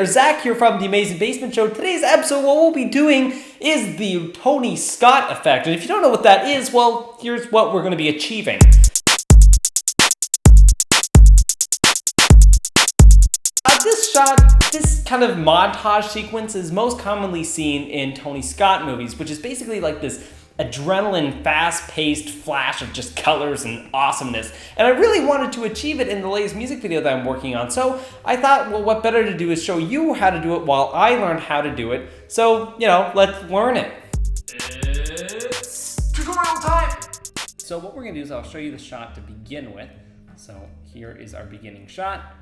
there, Zach here from The Amazing Basement Show. Today's episode, what we'll be doing is the Tony Scott effect. And if you don't know what that is, well, here's what we're going to be achieving. This kind of montage sequence is most commonly seen in Tony Scott movies, which is basically like this adrenaline, fast-paced flash of just colors and awesomeness. And I really wanted to achieve it in the latest music video that I'm working on. So I thought, well, what better to do is show you how to do it while I learn how to do it. So, let's learn it. It's tutorial time! So what we're going to do is I'll show you the shot to begin with. So here is our beginning shot.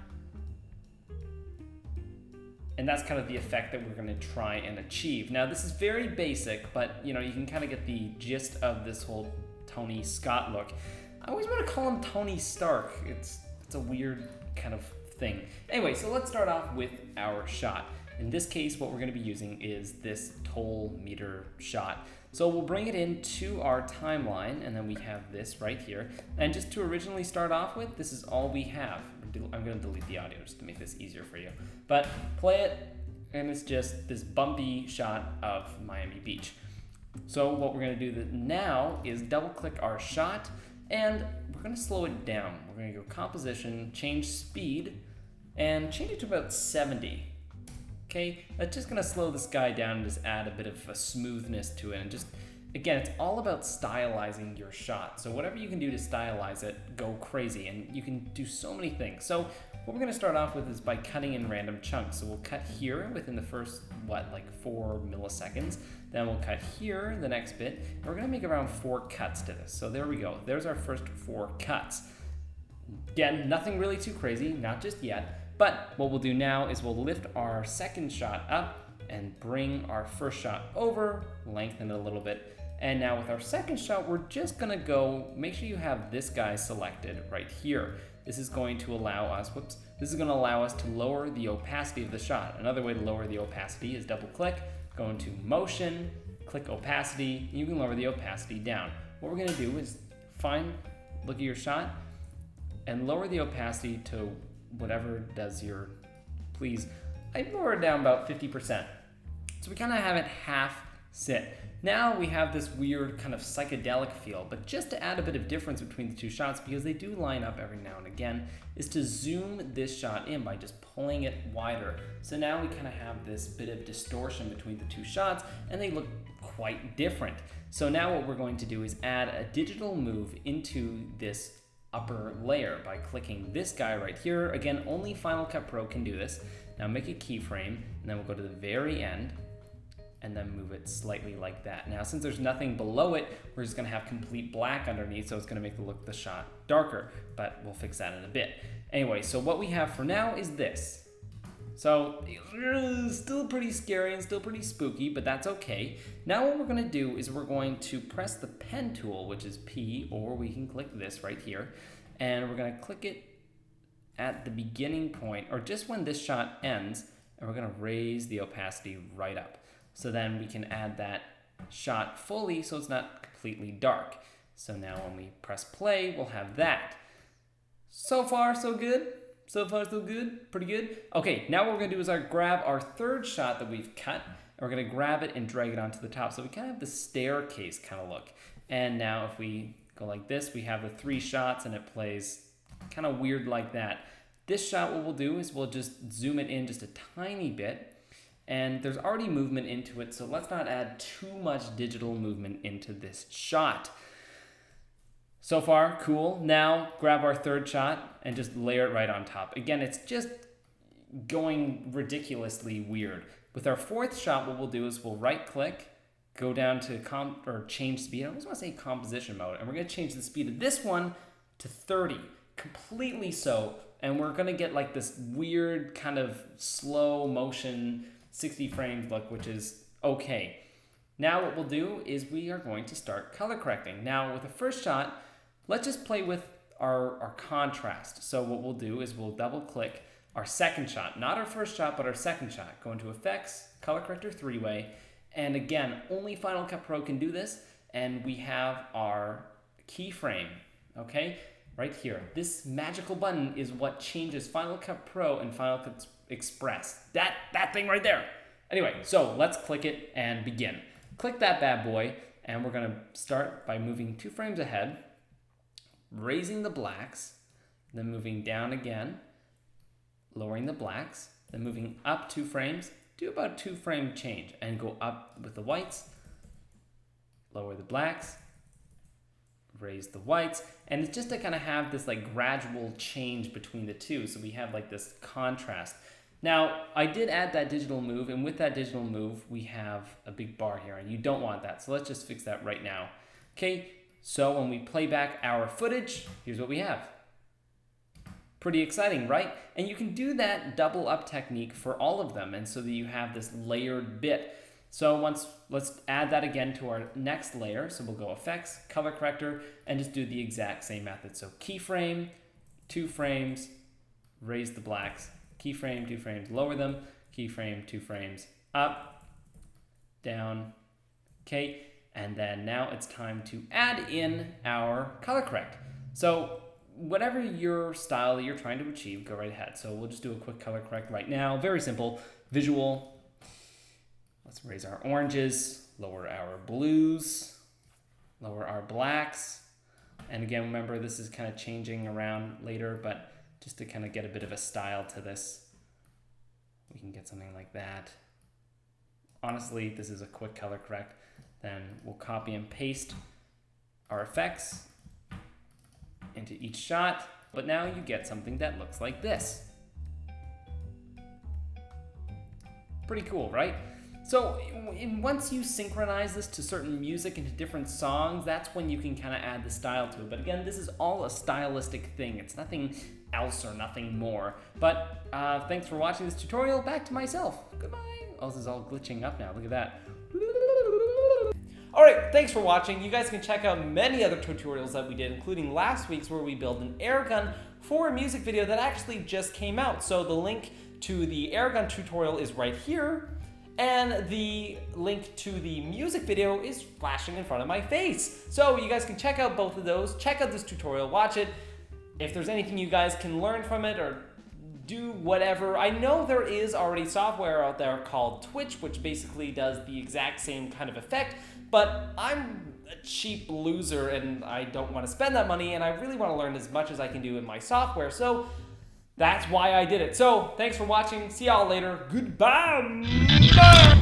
And that's kind of the effect that we're going to try and achieve. Now, this is very basic, but you can kind of get the gist of this whole Tony Scott look. I always want to call him Tony Stark. It's a weird kind of thing. Anyway, so let's start off with our shot. In this case, what we're going to be using is this toll meter shot. So we'll bring it into our timeline, and then we have this right here. And just to originally start off with, this is all we have. I'm going to delete the audio just to make this easier for you. But play it, and it's just this bumpy shot of Miami Beach. So what we're going to do now is double-click our shot, and we're going to slow it down. We're going to go Composition, change Speed, and change it to about 70. Okay, that's just going to slow this guy down and just add a bit of a smoothness to it. And just, again, it's all about stylizing your shot. So whatever you can do to stylize it, go crazy. And you can do so many things. So what we're going to start off with is by cutting in random chunks. So we'll cut here within the first, 4 milliseconds. Then we'll cut here the next bit. And we're going to make around 4 cuts to this. So there we go. There's our first 4 cuts. Again, nothing really too crazy, not just yet. But what we'll do now is we'll lift our second shot up and bring our first shot over, lengthen it a little bit. And now with our second shot, we're just gonna go, make sure you have this guy selected right here. This is going to allow us, to lower the opacity of the shot. Another way to lower the opacity is double click, go into motion, click opacity, and you can lower the opacity down. What we're gonna do is look at your shot and lower the opacity to whatever does your please. I lower it down about 50%. So we kind of have it half sit. Now we have this weird kind of psychedelic feel, but just to add a bit of difference between the two shots, because they do line up every now and again, is to zoom this shot in by just pulling it wider. So now we kind of have this bit of distortion between the two shots, and they look quite different. So now what we're going to do is add a digital move into this upper layer by clicking this guy right here. Again, only Final Cut Pro can do this. Now make a keyframe, and then we'll go to the very end, and then move it slightly like that. Now, since there's nothing below it, we're just gonna have complete black underneath, so it's gonna make the shot darker, but we'll fix that in a bit. Anyway, so what we have for now is this. So, still pretty scary and still pretty spooky, but that's okay. Now what we're gonna do is we're going to press the pen tool, which is P, or we can click this right here, and we're gonna click it at the beginning point, or just when this shot ends, and we're gonna raise the opacity right up. So then we can add that shot fully so it's not completely dark. So now when we press play, we'll have that. So far, so good. So far, so good. Pretty good. Okay, now what we're gonna do is grab our third shot that we've cut, and we're gonna grab it and drag it onto the top. So we kind of have the staircase kind of look. And now if we go like this, we have the 3 shots and it plays kind of weird like that. This shot, what we'll do is we'll just zoom it in just a tiny bit. And there's already movement into it, so let's not add too much digital movement into this shot. So far, cool. Now, grab our third shot and just layer it right on top. Again, it's just going ridiculously weird. With our fourth shot, what we'll do is we'll right-click, go down to change speed. I always want to say composition mode, and we're going to change the speed of this one to 30, completely so. And we're going to get like this weird kind of slow motion 60 frames look, which is okay. Now what we'll do is we are going to start color correcting. Now with the first shot, let's just play with our contrast. So what we'll do is we'll double click our second shot, not our first shot, but our second shot. Go into Effects, Color Corrector 3-way, and again, only Final Cut Pro can do this, and we have our keyframe, okay? Right here. This magical button is what changes Final Cut Pro and Final Cut express. That thing right there. Anyway, so let's click it and begin. Click that bad boy, and we're gonna start by moving 2 frames ahead, raising the blacks, then moving down again, lowering the blacks, then moving up 2 frames, do about 2 frame change, and go up with the whites, lower the blacks, raise the whites, and it's just to kind of have this like gradual change between the two, so we have like this contrast. Now, I did add that digital move, and with that digital move, we have a big bar here, and you don't want that, so let's just fix that right now. Okay, so when we play back our footage, here's what we have. Pretty exciting, right? And you can do that double up technique for all of them, and so that you have this layered bit. So let's add that again to our next layer. So we'll go Effects, Color Corrector, and just do the exact same method. So keyframe, 2 frames, raise the blacks, keyframe, 2 frames, lower them, keyframe, 2 frames, up, down, okay, and then now it's time to add in our color correct. So whatever your style that you're trying to achieve, go right ahead. So we'll just do a quick color correct right now. Very simple. Visual. Let's raise our oranges, lower our blues, lower our blacks. And again, remember, this is kind of changing around later, but just to kind of get a bit of a style to this, we can get something like that. Honestly, this is a quick color correct. Then we'll copy and paste our effects into each shot, but now you get something that looks like this. Pretty cool, right? So once you synchronize this to certain music and to different songs, that's when you can kind of add the style to it. But again, this is all a stylistic thing. It's nothing else or nothing more. But thanks for watching this tutorial. Back to myself. Goodbye. Oh, this is all glitching up now. Look at that. Alright, thanks for watching. You guys can check out many other tutorials that we did, including last week's where we built an air gun for a music video that actually just came out. So the link to the air gun tutorial is right here, and the link to the music video is flashing in front of my face. So you guys can check out both of those, check out this tutorial, watch it. If there's anything you guys can learn from it or do whatever. I know there is already software out there called Twitch, which basically does the exact same kind of effect, but I'm a cheap loser and I don't want to spend that money, and I really want to learn as much as I can do in my software, so that's why I did it. So thanks for watching. See y'all later. Goodbye.